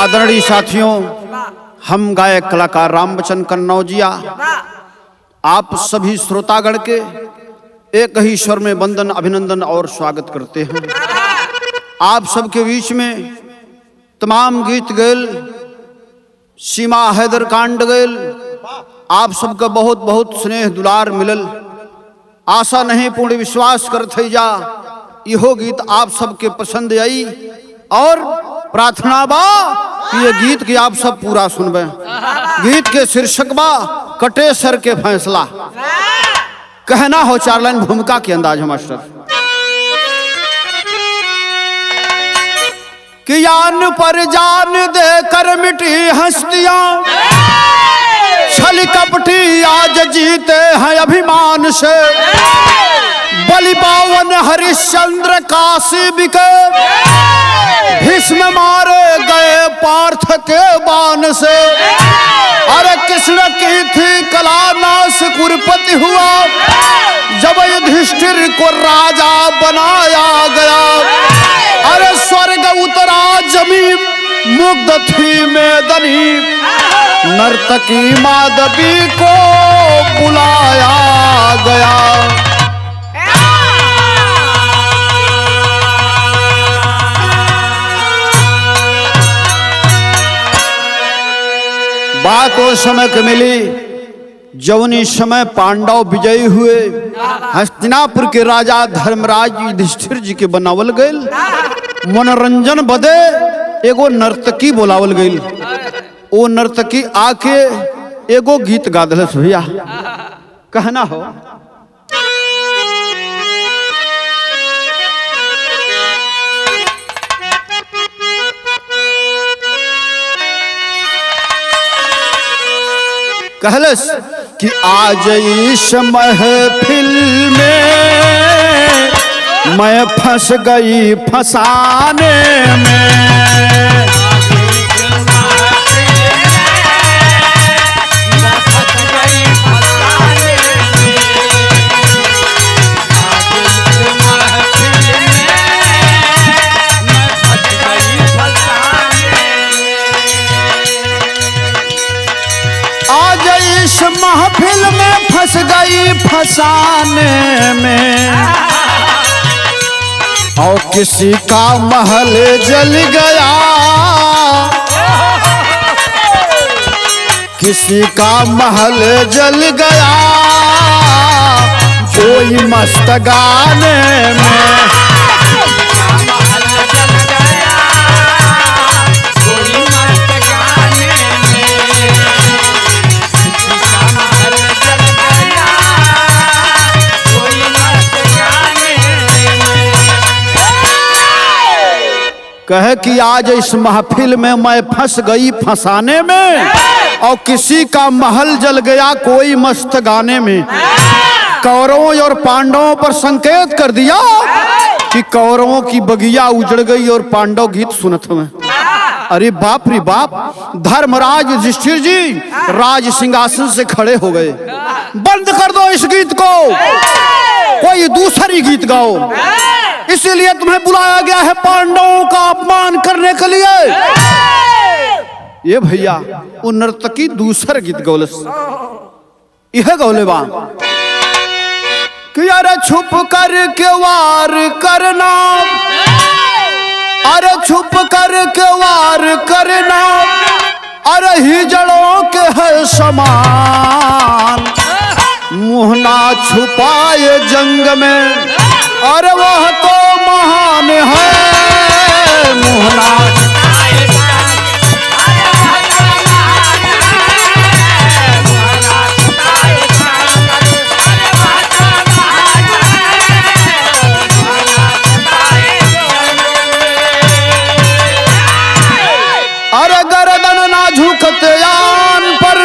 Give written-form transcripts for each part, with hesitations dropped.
आदरणीय साथियों, हम गायक कलाकार रामबचन कन्नौजिया आप सभी श्रोतागण के एक ही स्वर में वंदन, अभिनंदन और स्वागत करते हैं। आप सबके बीच में तमाम गीत गैल, सीमा हैदर कांड गैल, आप सबका बहुत बहुत स्नेह दुलार मिलल। आशा नहीं पूर्ण विश्वास करते जा इहो गीत आप सबके पसंद आई और प्रार्थना बा कि ये गीत की आप सब पूरा सुनबे। गीत के शीर्षक बा कटे सर के फैसला। कहना हो चार लाइन भूमिका के अंदाज है मास्टर। कि यान पर जान दे कर मिटी हस्तियां, छल कपटी आज जीते हैं अभिमान से। बलि पावन हरिश्चंद्र काशी बिके, भीष्म मारे गए पार्थ के बाण से। अरे कृष्ण की थी कला नाश कुरपति हुआ, जब युधिष्ठिर को राजा बनाया गया। अरे स्वर्ग उतरा जमीन मुग्ध थी मेदनी, नर्तकी माधवी को बुलाया गया। बात उस समय के मिली जौनी समय पांडव विजयी हुए, हस्तिनापुर के राजा धर्मराज युधिष्ठिर जी के बनावल गईल। मनोरंजन बदे एगो नर्तकी बोलावल गईल। वो नर्तकी आके एगो गीत गा दिलस भैया। कहना हो कहलस कि आज इस महफिल में मैं फंस गई फसाने में। महफिल में फंस गई फसाने में, और किसी का महल जल गया, किसी का महल जल गया, कोई मस्त गाने में। कहे कि आज इस महफिल में मैं फंस गई फंसाने में, और किसी का महल जल गया कोई मस्त गाने में। कौरवों और पांडवों पर संकेत कर दिया कि कौरवों की बगिया उजड़ गई और पांडव गीत सुनत में। अरे बाप रे बाप, धर्मराज युधिष्ठिर जी राज सिंहासन से खड़े हो गए। बंद कर दो इस गीत को, कोई दूसरी गीत गाओ। इसीलिए तुम्हें बुलाया गया है पांडवों का अपमान करने के लिए। ये भैया वो नर्तकी दूसरा गीत गौलस, यह गौले बा कि अरे छुप कर के वार करना, अरे छुप कर के वार करना, अरे हिजड़ों के है समान। मुँह ना छुपाए जंग में, अरे वह तो महान है। मुँह ना अरे गर्दन ना झुकते यान पर,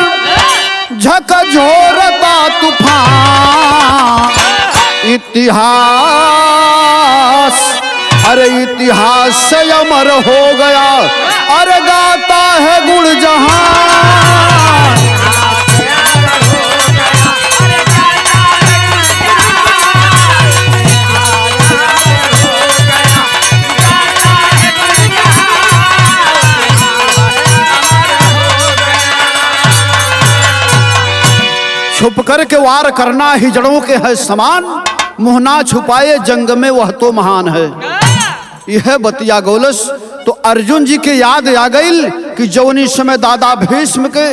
झकझोरता तूफान। इतिहास, अरे इतिहास से अमर हो गया, अरे गाता है गुण जहां। छुप कर के वार करना हिजड़ों के है समान, मुँह ना छुपाए जंग में वह तो महान है। यह बतिया गोलस तो अर्जुन जी के याद आ गई कि जौनी समय दादा भीष्म के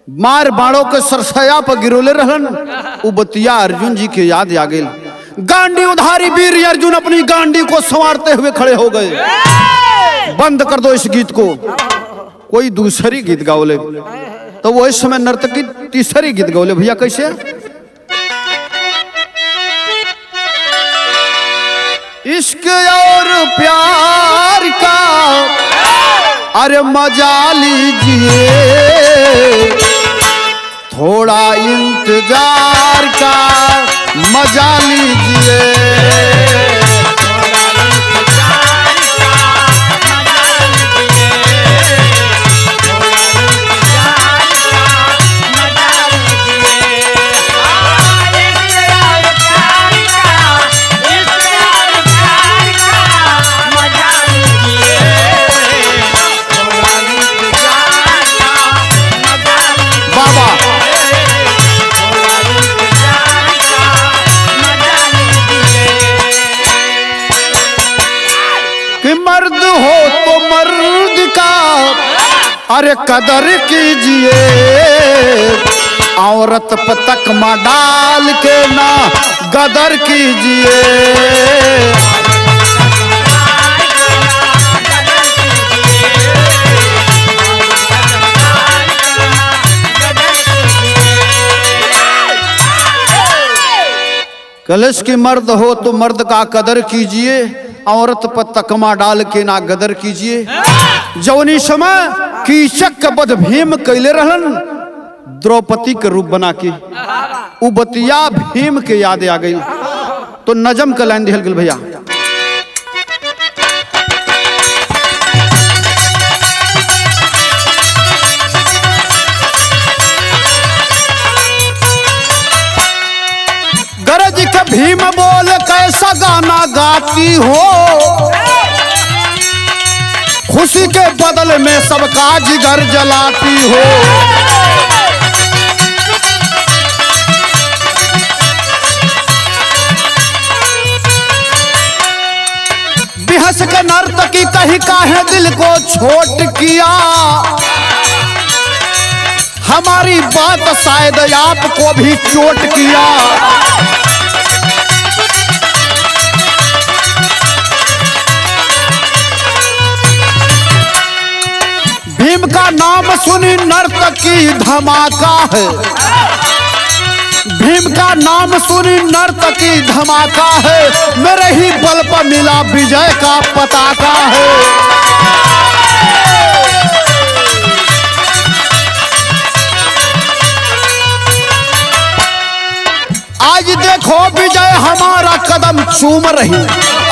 मार बाणों के सरसया पर गिरोले रहन, वो बतिया अर्जुन जी के याद आ गई। गांडी उधारी वीर अर्जुन अपनी गांडी को संवारते हुए खड़े हो गए। बंद कर दो इस गीत को, कोई दूसरी गीत गाओले। तो वो इस समय नर्तकी तीसरी गीत गाओले। भैया कैसे? इश्क और प्यार का अरे मजा लीजिए, थोड़ा इंतजार का मजा लीजिए। मर्द हो तो मर्द का अरे कदर कीजिए, औरत पे तकमा डाल के ना गदर कीजिए। कलश की मर्द हो तो मर्द का कदर कीजिए, औरत पर तकमा डाल के ना गदर कीजिए। जौनी समय कीचक का वध भीम कैले रहन द्रौपदी के रूप बना के, उ बतिया भीम के याद आ गई। तो नजम का लाइन दिहल गल भैया। गरज के भीम बोल कैसा गाना गाती हो, खुशी के बदल में सबका जिगर जलाती हो। बिहस के नर्तकी कहीं काहे दिल को छोट किया, हमारी बात शायद आपको भी चोट किया। भीम का नाम सुनी नर्तकी धमाका है, भीम का नाम सुनी नर्तकी धमाका है। मेरे ही बल पर मिला विजय का पताका है। आज देखो विजय हमारा कदम चूम रही,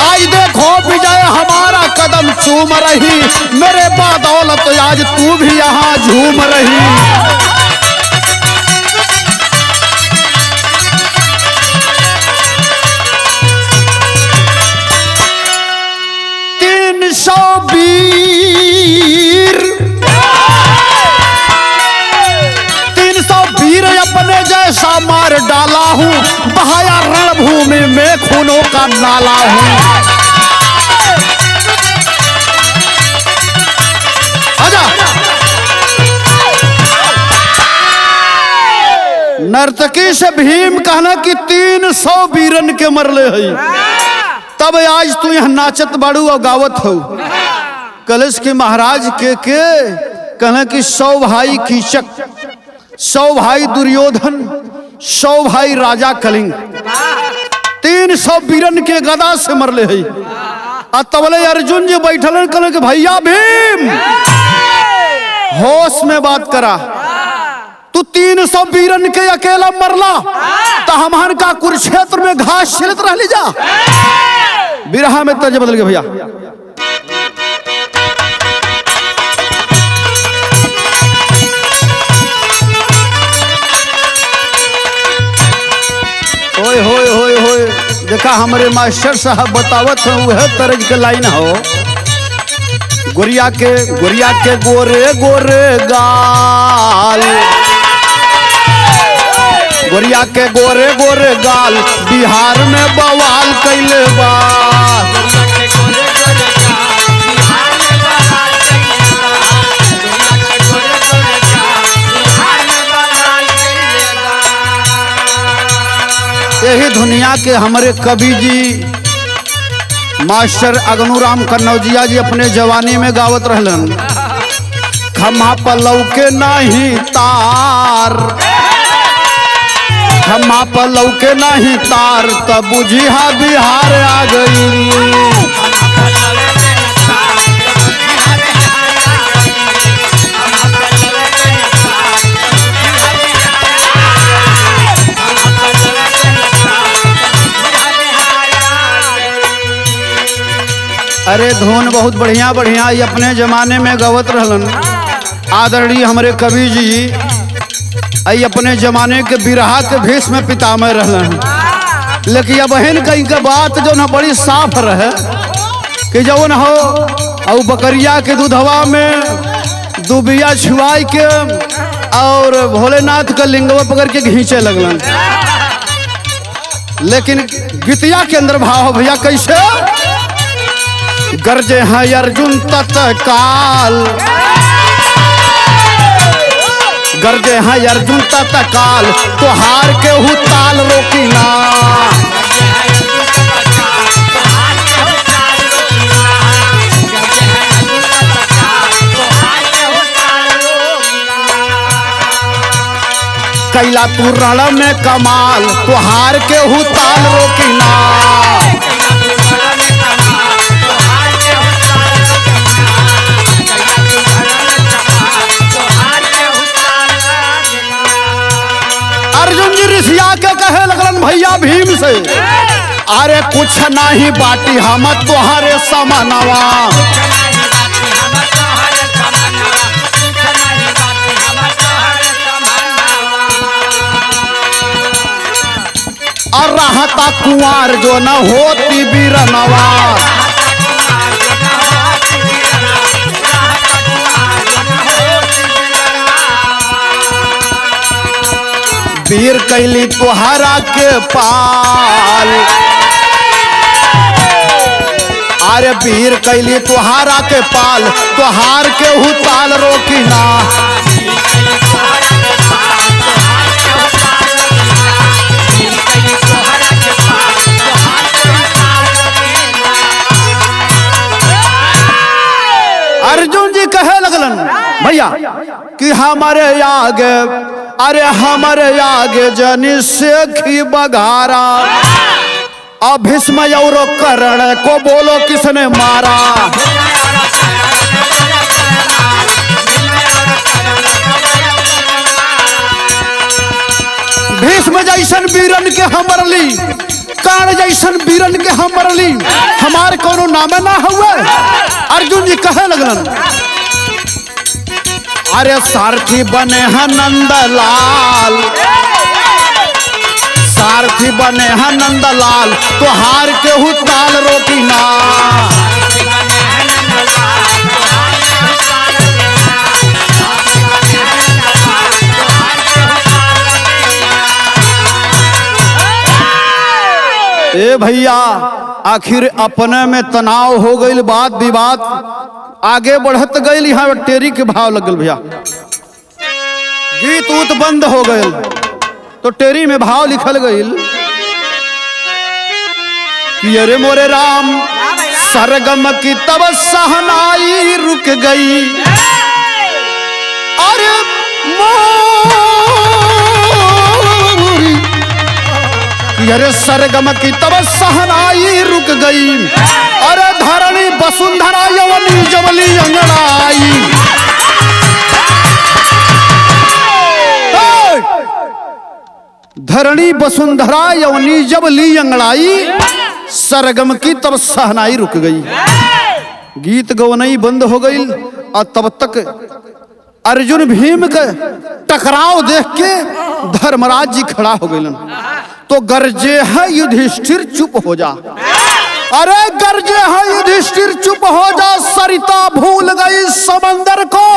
आज देखो विजय हमारा कदम चूम रही। मेरे बदौलत आज तू भी यहाँ झूम रही। 300 वीर अपने जैसा मार डाला हूँ, बहाया रणभूमि में खूनों का नाला हूँ। आजा। नर्तकी से भीम कहना कि 300 वीरन के मरले है, तब आज तू यहाँ नाचत बाड़ू और गावत हो। कलश के महाराज के कहना कि 100 भाई कीचक, 100 भाई दुर्योधन, 100 भाई राजा कलिंग, 300 वीरन के गदा से मरले है। तबले अर्जुन जी बैठल कहले कि भैया भीम होश में बात करा, तू 300 वीरन के अकेला मरला तो हमार का कुरुक्षेत्र में घास छिलत रह ली जा। बिरहा में तर्ज बदल गया भैया। होय होय होय होय, देखा हमारे मास्टर साहब बतावत हैं वह तरज के लाइन हो। गोरिया के गोरे गोरे गाल, गोरिया के गोरे गोरे गाल बिहार में बवाल कैले बा। यही दुनिया के हमारे कवि जी मास्टर अगनूराम कन्नौजिया जी अपने जवानी में गावत रहलन, खम्हा पलव के नहीं तार, खम्हा पलव के नहीं तार, तब बुझिया बिहार आ गई। अरे धुन बहुत बढ़िया बढ़िया ये अपने जमाने में गवत रहलन। आदरणीय हमारे कवि जी आई अपने जमाने के बिरहा के भेष में पितामह रहलन। लेकिन अब बहन कहीं के बात जो ना बड़ी साफ रहे कि जौन हो और बकरिया के दूधवा में दुबिया छुआई के और भोलेनाथ का लिंगवा पकड़ के घींचे लगलन। लेकिन गीतिया के अंदर भाव हो भैया कैसे गरजे हैं अर्जुन तत्काल, गरजे हैं अर्जुन तत्काल, तो हार के हु ताल रोकी ना। कैला तू रण में कमाल, तो हार के हु ताल रोकी ना। अर्जुन जी ऋषिया के कहे लगलन भैया भीम से, अरे कुछ नहीं बाटी हम तोहरे समनवा, और रहता कुंवर जो न होती बीरनवा। वीर कैली तुहरा के पाल, अरे वीर कैली तुहरा के पाल, तुहार के हु ताल रोकी ना। अर्जुन जी कहे लगलन भैया कि हमारे आगे, अरे हमारे आगे जनि सेखी बघारा, अब भीष्म और कर्ण को बोलो किसने मारा। भीष्म जैसन वीरन के हमरली, कर्ण जैसन वीरन के हमरली, हमारे कोनो नामे ना हुए। अर्जुन जी कहे लगलन अरे सारथी बने हैं नंदलाल, सारथी बने हैं नंदलाल, तो हार के हु ताल रोकी ना। ए भैया आखिर अपने में तनाव हो गई, बात विवाद आगे बढ़त गई। यहाँ टेरी के भाव लगल भैया, गीत उत बंद हो गए तो टेरी में भाव लिखल गई कि अरे मोरे राम सरगम की तब सहनाई रुक गई, अरे अरे सरगम की तब सहनाई रुक गई, अरे धरणी वसुंधरा यवनी जबली अंगड़ाई। धरणी वसुंधरा यवनी जबली अंगड़ाई, सरगम की तब सहनाई रुक गई। गीत गवनई बंद हो गई और तब तक अर्जुन भीम के टकराव देख के धर्मराज जी खड़ा हो गए। तो गरजे है युधिष्ठिर चुप हो जा, अरे गरजे है युधिष्ठिर चुप हो जा, सरिता भूल गई समंदर को,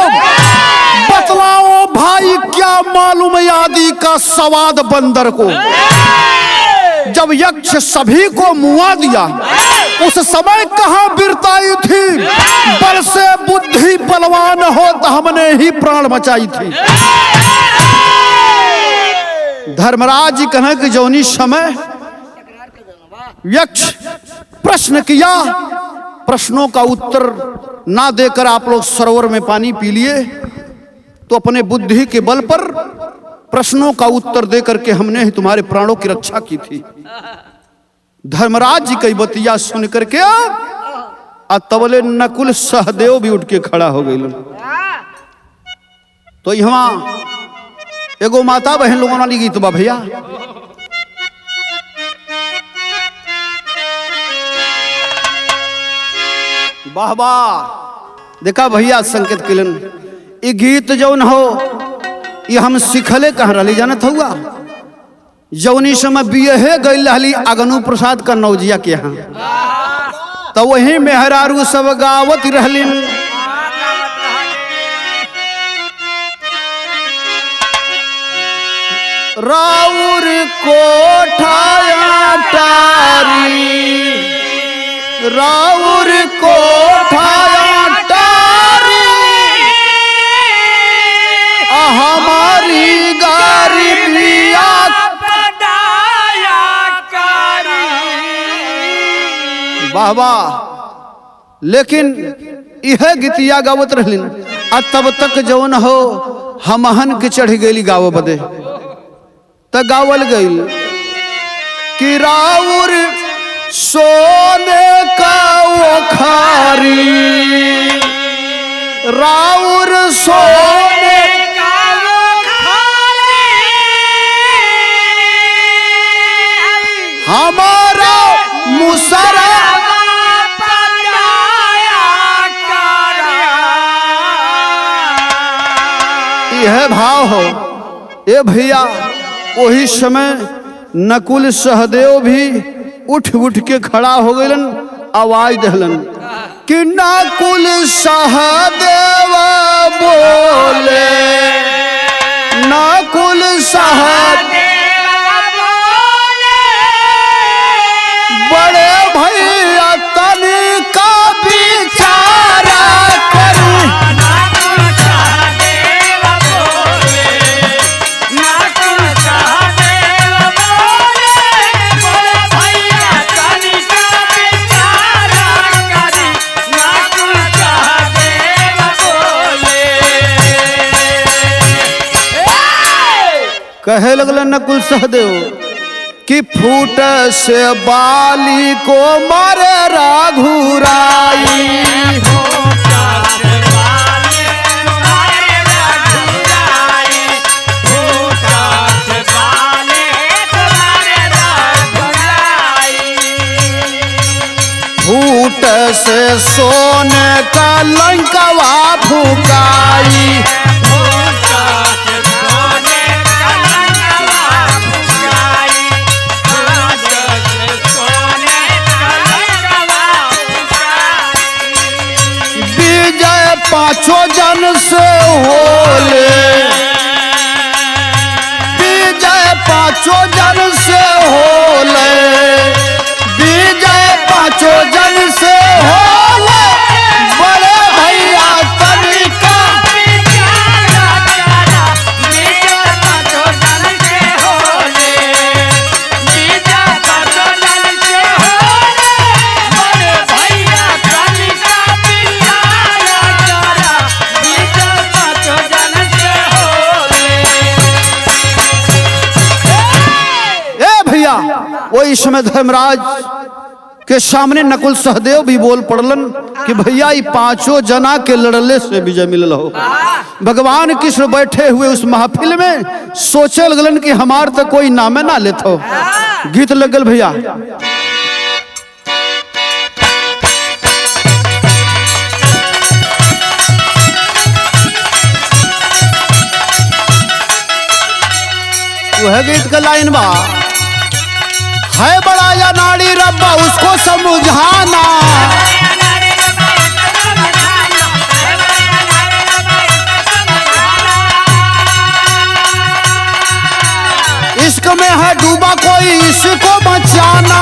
बतलाओ भाई क्या मालूम आदि का दिया सवाद बंदर को। जब यक्ष सभी को मुआ दिया, उस समय कहां बिरताई थी, बल से बुद्धि बलवान हो तो हमने ही प्राण बचाई थी। धर्मराज जी कहें कि जौनी समय यक्ष प्रश्न किया, प्रश्नों का उत्तर ना देकर आप लोग सरोवर में पानी पी लिए, तो अपने बुद्धि के बल पर प्रश्नों का उत्तर देकर के हमने ही तुम्हारे प्राणों की रक्षा की थी। धर्मराज जी की बतिया सुन करके तबले नकुल सहदेव भी उठ के खड़ा हो गई। तो यहाँ एगो माता बहन लोगों वाली गीत बा भैया। वाह वाह, देखा भैया संकेत किलन, ये गीत जौन हो ये हम सिखले कहाँ रही जानत हुआ, जौनी समय बिये गई रहली अगनु प्रसाद कन्नौजिया के यहाँ, तो वही मेहरारू सब गावत रहलिन। राउर कोठाया टारी, राउर कोठाया टारी, हमारी गरीबिया पटाया करी। वाह वाह, लेकिन यह गीतिया गावत रहलिन, तब तक जौन हो हमहन के चढ़ गई गाव बदे, त गावल गई कि राउर सोने का ओखारी, राउर सोने का ओखारी, हमारा मुसरा यह भाव हो। ए भैया, वही समय नकुल सहदेव भी उठ उठ के खड़ा हो गलन, आवाज दहलन कि नकुल सहदेव बोले, नकुल सहदेव बोले, बड़े भैया तनिका विचारा करू। कहे लगल नकुल सहदेव कि फूट से बाली को मारे राघुराई, फूट से सोने का लंकवा फुकाई, पांचों जन से होले, विजय पांचों जन से होले, विजय पांचों जन से होले, बड़े भैया तनिका विचारा करा, विजय पांचों जन से होले, विजय पांचों जन से होले, बड़े भैया तनिका वही समय धर्मराज के सामने नकुल सहदेव भी बोल पड़लन कि भैया ये पांचों जना के लड़ले से विजय मिलल हो। भगवान कृष्ण बैठे हुए उस महफिल में सोचे लगलन कि हमार तो कोई नामे ना लेत हो। गीत लगल भैया। वह गीत का लाइन बा, है बड़ा या नाड़ी रब्बा उसको समझाना, में है डूबा कोई इसको बचाना।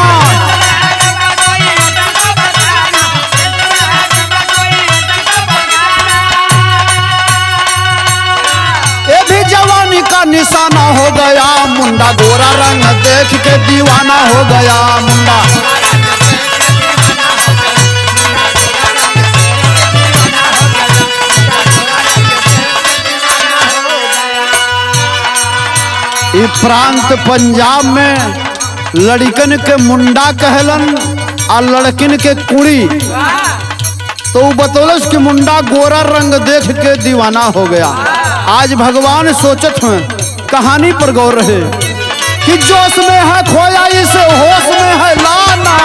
ये भी जवानी का निशाना हो गया, मुंडा गोरा रंग देख के दीवाना हो गया मुंडा। ये प्रांत पंजाब में लड़कन के मुंडा कहलन और लड़किन के कुड़ी। तो बतौलस कि मुंडा गोरा रंग देख के दीवाना हो गया। आज भगवान सोचत हैं कहानी पर गौर रहे कि जोश में है खोया इसे होश में है लाना।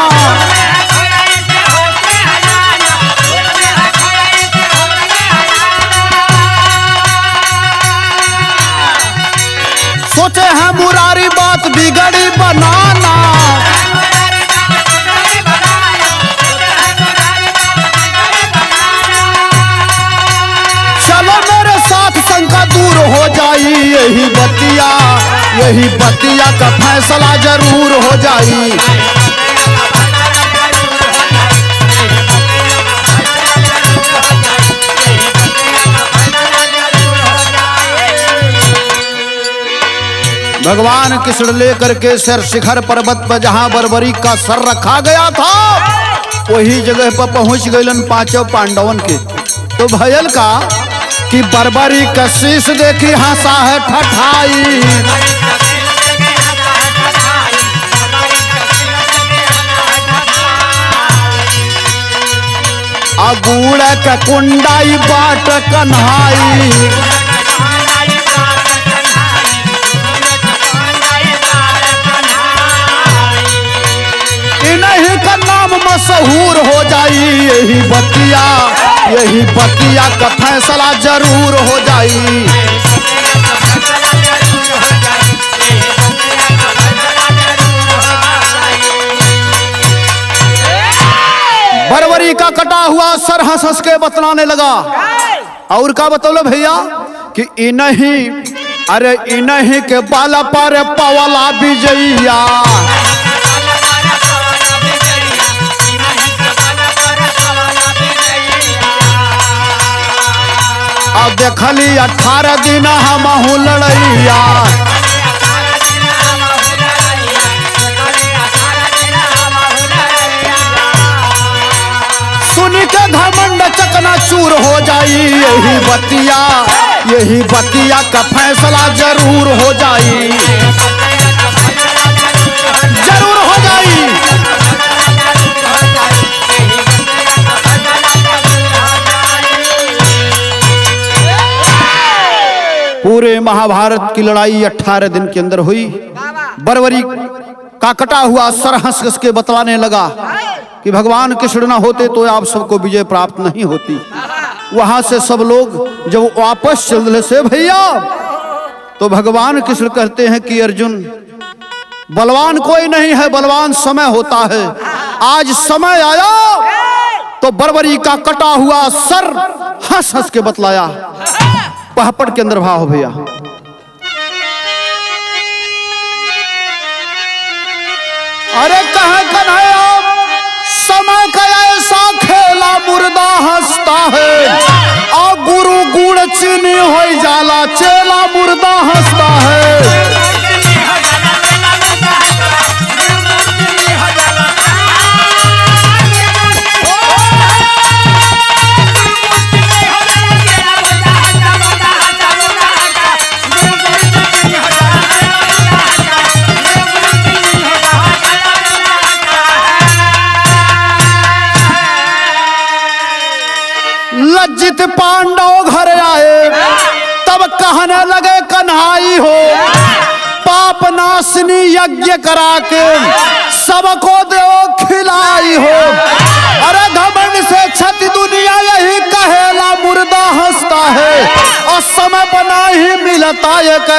सोचे हैं मुरारी बात बिगड़ी बनाना। चलो मेरे साथ शंका दूर हो जाई, यही बतिया का फैसला जरूर हो जाई। भगवान कृष्ण लेकर के सर शिखर पर्वत पर जहां बर्बरी का सर रखा गया था वही जगह पर पहुंच गए पांचों पांडवन के। तो भयल का कि बर्बरी का शीश देखी हंसा है ठठाई। अगूड़ का कुंडाई बाट कन्हाई। इन्हीं का नाम मशहूर हो जाई, यही बतिया का फैसला जरूर हो जाई। बर्बरी का कटा हुआ सर हंस हंस के बतलाने लगा। और का बतौलो भैया कि इन्हीं के बाला पर पवला विजैया। अब देखली 18 दिन हमहू लड़ैया। सुनी के घमंड चकना चूर हो जाई, यही बतिया का फैसला जरूर हो जाई, जरूर हो जाई। पूरे महाभारत की लड़ाई 18 दिन के अंदर हुई। बर्बरी का कटा हुआ सर हंस हंस के बतलाने लगा कि भगवान कृष्ण न होते तो आप सबको विजय प्राप्त नहीं होती। वहां से सब लोग जब वापस चल रहे से भैया तो भगवान कृष्ण कहते हैं कि अर्जुन बलवान कोई नहीं है, बलवान समय होता है। आज समय आया तो बर्बरी का कटा हुआ सर हंस हंस के बतलाया। पहाड़ के अंदर भाव हो भैया। अरे कहा कन्हैया समय का ऐसा खेला मुर्दा हंसता है, और गुरु गुड़ चीनी हो जाला चेला मुर्दा हंसता है। लज्जित पांडव घर आए तब कहने लगे कन्हाई हो, पाप नाशनी यज्ञ करा के सबको दो खिलाई हो। अरे घमंड से छति दुनिया यही कहेला मुर्दा हंसता है, और समय बना ही मिलता एक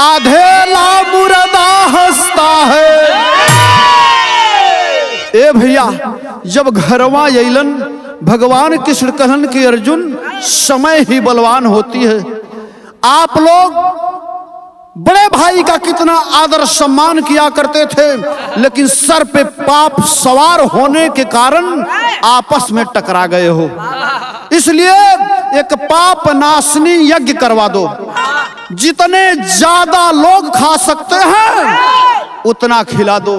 आधेला मुर्दा हंसता है। ए भैया जब घरवा अइलन भगवान कृष्ण कहन कि अर्जुन समय ही बलवान होती है। आप लोग बड़े भाई का कितना आदर सम्मान किया करते थे, लेकिन सर पे पाप सवार होने के कारण आपस में टकरा गए हो। इसलिए एक पाप नाशनी यज्ञ करवा दो। जितने ज्यादा लोग खा सकते हैं उतना खिला दो।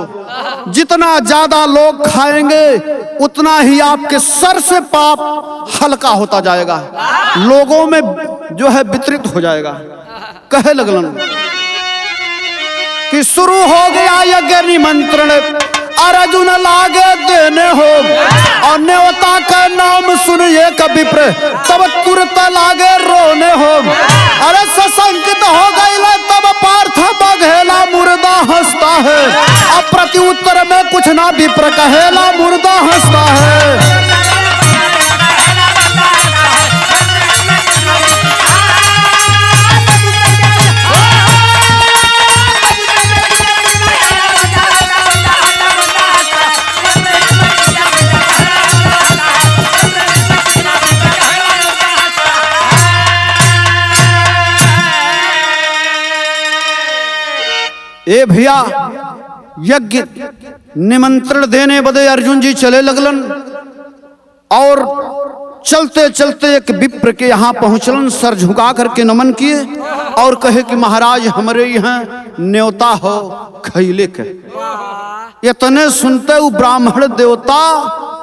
जितना ज्यादा लोग खाएंगे उतना ही आपके सर से पाप हल्का होता जाएगा, लोगों में जो है वितरित हो जाएगा। कहे लगलन कि शुरू हो गया यज्ञ निमंत्रण, अर्जुन लागे देने हो, और न्योता का नाम सुनिए कभी तब तुरंत लागे रोने हो। अरे सशंकित हो गई तब पार्थ बघेला मुर्दा हंसता है, अब प्रति उत्तर में कुछ ना विप्र कहेला मुर्दा हंसता है। ए भैया, यज्ञ निमंत्रण देने बदे अर्जुन जी चले लगलन, और चलते चलते एक विप्र के यहाँ पहुंचलन। सर झुका करके नमन किए और कहे कि महाराज हमारे यहाँ न्योता हो खैले के। इतने सुनते वो ब्राह्मण देवता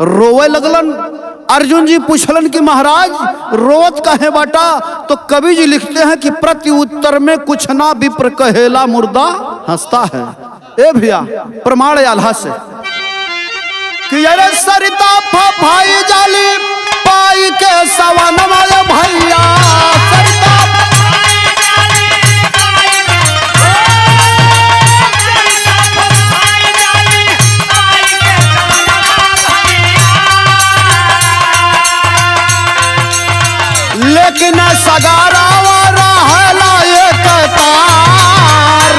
रोवे लगलन। अर्जुन जी पूछलन कि महाराज रोवत कहे बाटा? तो कवि जी लिखते हैं कि प्रति उत्तर में कुछ ना विप्र कहेला मुर्दा हंसता है। ए भैया, प्रमाण आल्हा से कि अरे सरिता भाई जाली पाई के सवन वाले भैया, सरिता लेकिन सगारा रहला एक तार,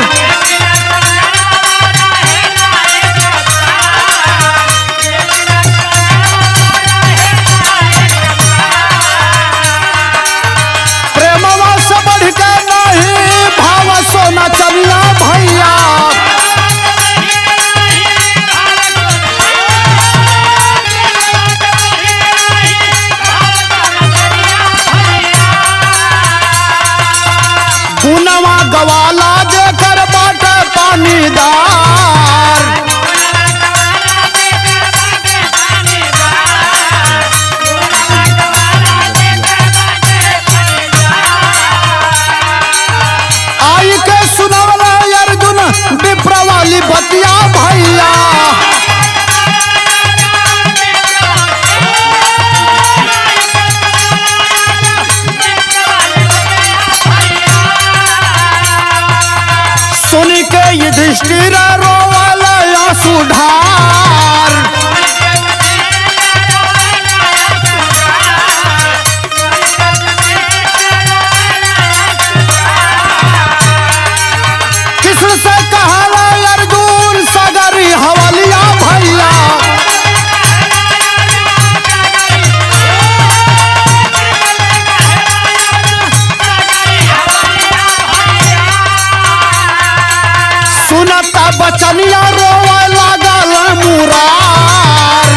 प्रेमवा से बढ़ के नहीं भाव सोना चलिया भैया। गुनवा गवाला देकर बाटे पानीदार, आई के सुनवला अर्जुन विप्र वाली बतिया भैया। सुन के युधिष्ठिर रोवाला आंसू ढार, कृष्ण से कहला अर्जुन सगरी हवलिया भैया। सुनता बचनिया रोवे लागल मुरार,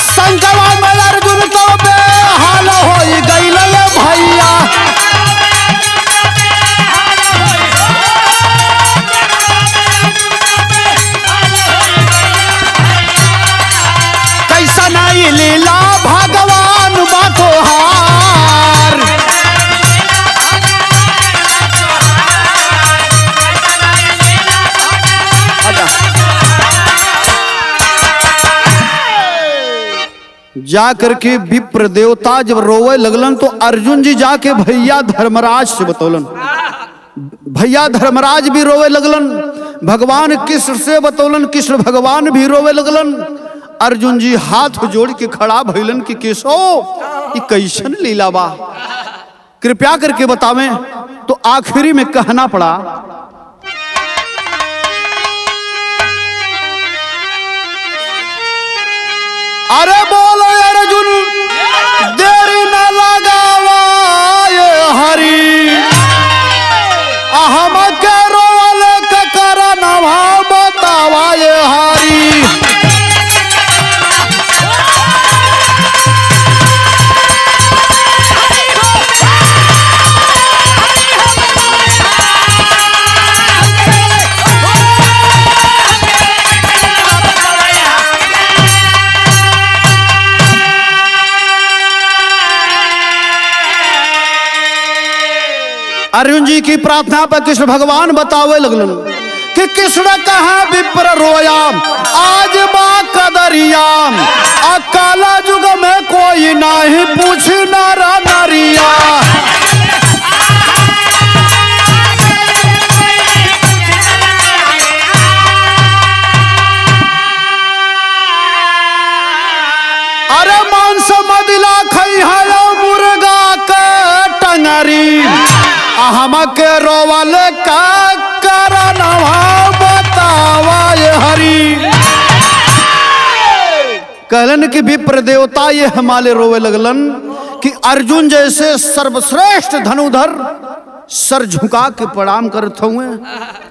संगवा में अर्जुन तो बेहाल हो गईल भैया। कैसा नहीं लीला भगवान बातोहार, जाकर के विप्र देवता जब रोवे लगलन तो अर्जुन जी जाके भैया धर्मराज से बतौलन। भैया धर्मराज भी रोवे लगलन, भगवान कृष्ण से बतौलन, कृष्ण भगवान भी रोवे लगलन। अर्जुन जी हाथ जोड़ के खड़ा भइलन कि केशव ये कैसन लीला बा, कृपया करके बतावें। तो आखिरी में कहना पड़ा अरे बोलो अर्जुन देरी न लगावा ये हरी, हम के रोवल के करनवा बतावा ये हरी। अर्जुन जी की प्रार्थना पर कृष्ण भगवान बतावे लगलन कि कृष्ण कहा विप्र रोया आज बा कदरिया, काला युग में कोई नहीं पूछ नारा नारिया। अरे मांस मदिला खई है मुर्गा के टंगरी, हम के रोवल का करनवा बतावा ये हरी। कहलन कि विप्र देवता ये हमारे रोवे लगलन कि अर्जुन जैसे सर्वश्रेष्ठ धनुधर सर झुका के प्रणाम करत हुए।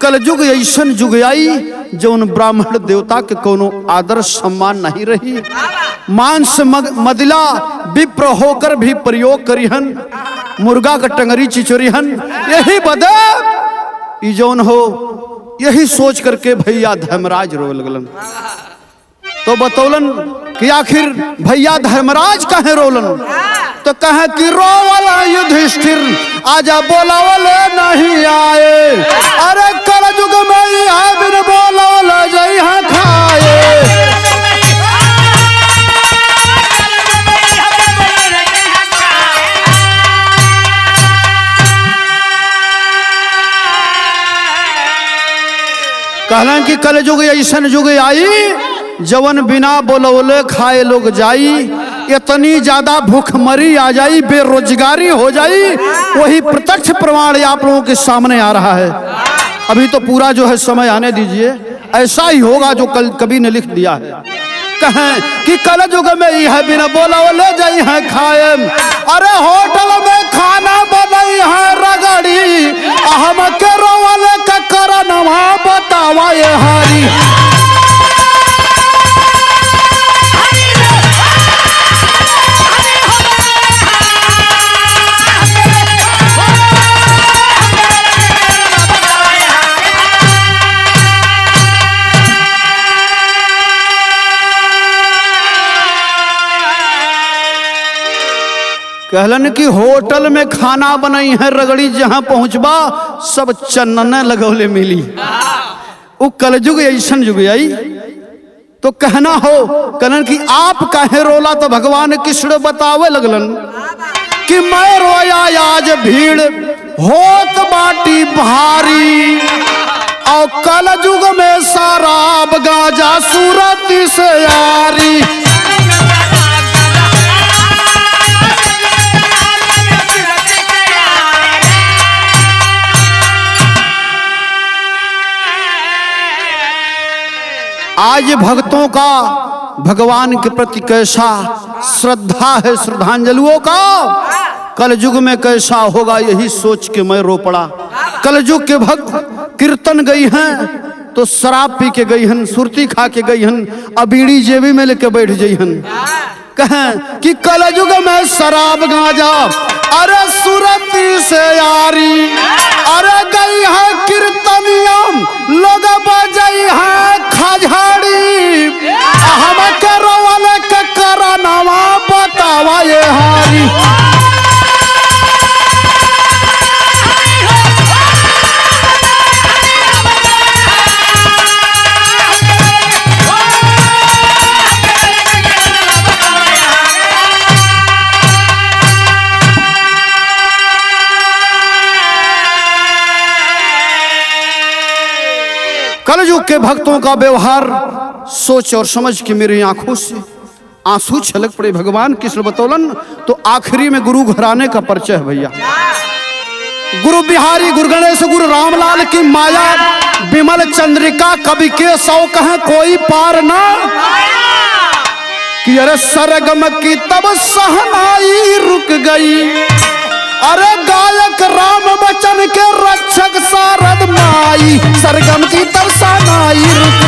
कलयुग ऐसन जुग आई जौन ब्राह्मण देवता के कोनो आदर सम्मान नहीं रही। मांस मदिला विप्र होकर भी प्रयोग करिहन, मुर्गा का टंगरी चिचोरिहन, यही बदे ई जौन हो यही सोच करके भैया धर्मराज रोवे लगलन। तो बतौलन कि आखिर भैया धर्मराज कहे रोलन, तो कहे कि रोवला युधिष्ठिर आजा बोलावल नहीं आए, अरे कलयुग में यह बिन बोलावल जई है खाए। कहलन कि कल युग ऐसन युग आई जवन बिना बोलौले खाए लोग जाई, इतनी ज्यादा भूखमरी आ जाई, बेरोजगारी हो जाई। वही प्रत्यक्ष प्रमाण आप लोगों के सामने आ रहा है। अभी तो पूरा जो है समय आने दीजिए, ऐसा ही होगा जो कल कवि ने लिख दिया है। कहें कि कल युग में यह बिना बोलौले जाई है खाए, अरे होटल में खाना बनई है रगड़ी, हम के रोवल का करनवा बतावा ये हरी। कहलन कि होटल में खाना बनाई है रगड़ी, जहां पहुंचबा सब चन्नन लगौले मिली। वो कलयुग ऐसन युग आई तो कहना हो। कहलन कि आप काहे रोला, तो भगवान कृष्ण बतावे लगलन कि मैं रोया आज भीड़ होत बाटी भारी, और कलयुग में शराब गांजा सूरती से यारी। आज भक्तों का भगवान के प्रति कैसा श्रद्धा है, श्रद्धांजलियों का। कल युग में कैसा होगा यही सोच के मैं रो पड़ा। कल युग के भक्त कीर्तन गई हैं तो शराब पी के गई हन, सुरती खा के गई हन, अबीड़ी जेबी में लेके बैठ गई हन। कहें कि कल युग में शराब गांजा अरे सुरती से यारी, अरे गई है कीर्तनियम लोग बजई है खजड़ी, हम के रोवल के करनवा बतावा ये हारी। कलयुग के भक्तों का व्यवहार सोच और समझ के मेरी आंखों से आंसू छलक पड़े। भगवान कृष्ण बतौलन तो आखिरी में गुरु घराने का परिचय है भैया। गुरु बिहारी गुरु गणेश गुरु रामलाल की माया विमल चंद्रिका, कवि के सौ कहें कोई पार ना। कि अरे सरगम की तब सहनाई रुक गई, अरे गायक राम बच्चन के रक्षक शारद माई, सरगम की तब सहनाई रुक